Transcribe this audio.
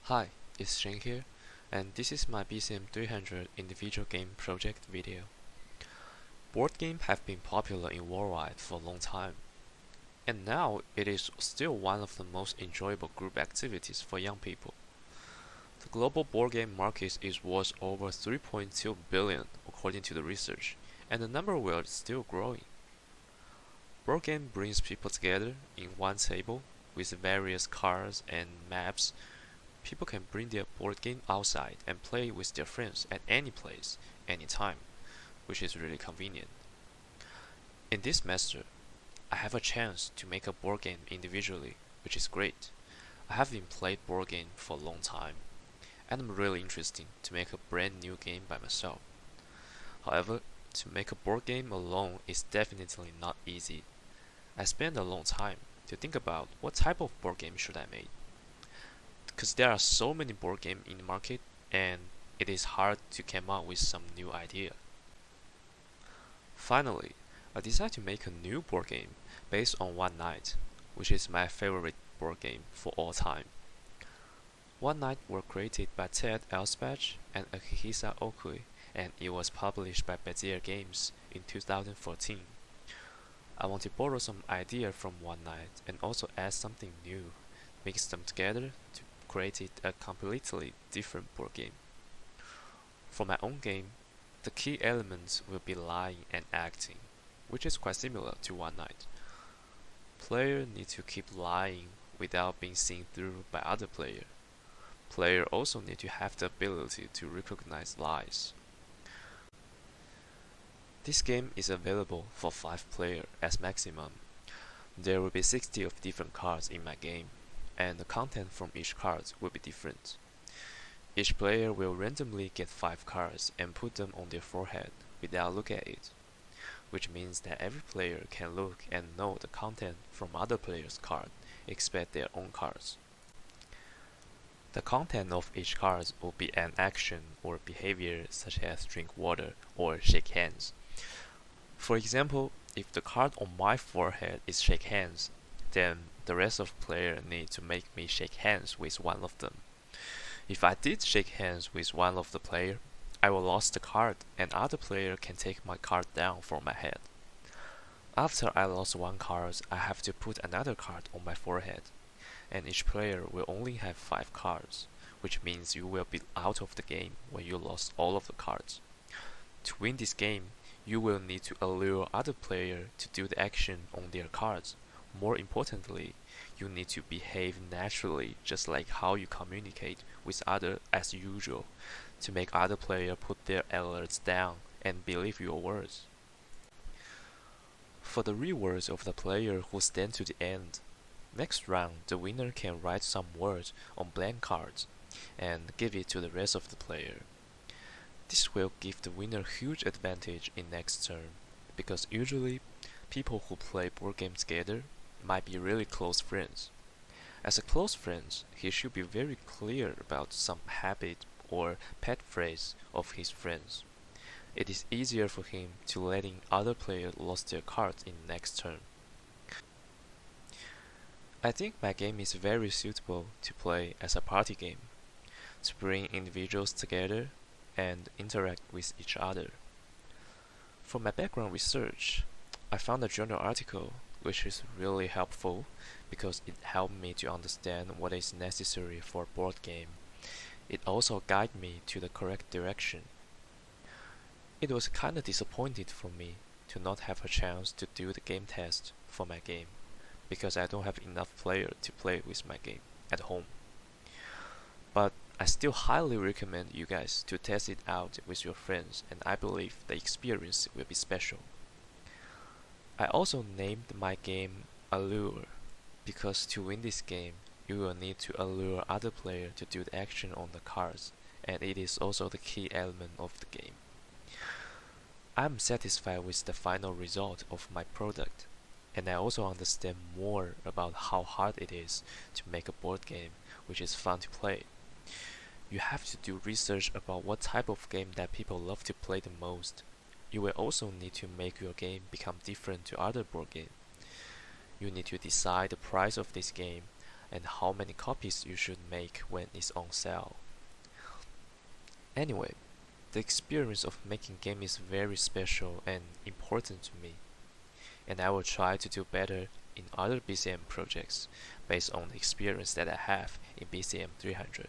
Hi, it's Shane here, and this is my BCM300 individual game project video. Board games have been popular in worldwide for a long time, and now it is still one of the most enjoyable group activities for young people. The global board game market is worth over 3.2 billion according to the research, and the number will still growing. Board game brings people together in one table with various cards and maps. People can bring their board game outside and play with their friends at any place, anytime, which is really convenient. In this semester, I have a chance to make a board game individually, which is great. I have been playing board game for a long time, and I'm really interested to make a brand new game by myself. However, to make a board game alone is definitely not easy. I spent a long time to think about what type of board game should I make, because there are so many board games in the market and it is hard to come up with some new idea. Finally, I decided to make a new board game based on One Night, which is my favorite board game for all time. One Night was created by Ted Alspach and Akihisa Okui, and it was published by Bezier Games in 2014. I want to borrow some idea from One Night and also add something new, mix them together to create a completely different board game. For my own game, the key elements will be lying and acting, which is quite similar to One Night. Player need to keep lying without being seen through by other player. Player also need to have the ability to recognize lies. This game is available for 5 players as maximum. There will be 60 of different cards in my game, and the content from each card will be different. Each player will randomly get 5 cards and put them on their forehead without looking at it, which means that every player can look and know the content from other players' card except their own cards. The content of each card will be an action or behavior such as drink water or shake hands. For example, if the card on my forehead is shake hands, then the rest of player need to make me shake hands with one of them. If I did shake hands with one of the player, I will lose the card and other player can take my card down from my head. After I lost one card, I have to put another card on my forehead, and each player will only have 5 cards, which means you will be out of the game when you lost all of the cards. To win this game, you will need to allure other player to do the action on their cards. More importantly, you need to behave naturally just like how you communicate with others as usual to make other players put their alerts down and believe your words. For the rewards of the player who stand to the end, next round the winner can write some words on blank cards and give it to the rest of the player. This will give the winner huge advantage in next turn, because usually people who play board games together might be really close friends. As a close friend, he should be very clear about some habit or pet phrase of his friends. It is easier for him to letting other players lose their cards in next turn. I think my game is very suitable to play as a party game, to bring individuals together and interact with each other. For my background research, I found a journal article which is really helpful because it helped me to understand what is necessary for a board game. It also guided me to the correct direction. It was kinda disappointed for me to not have a chance to do the game test for my game because I don't have enough players to play with my game at home. But I still highly recommend you guys to test it out with your friends, and I believe the experience will be special. I also named my game Allure, because to win this game, you will need to allure other players to do the action on the cards, and it is also the key element of the game. I'm satisfied with the final result of my product, and I also understand more about how hard it is to make a board game which is fun to play. You have to do research about what type of game that people love to play the most. You will also need to make your game become different to other board games. You need to decide the price of this game, and how many copies you should make when it's on sale. Anyway, the experience of making game is very special and important to me, and I will try to do better in other BCM projects based on the experience that I have in BCM300.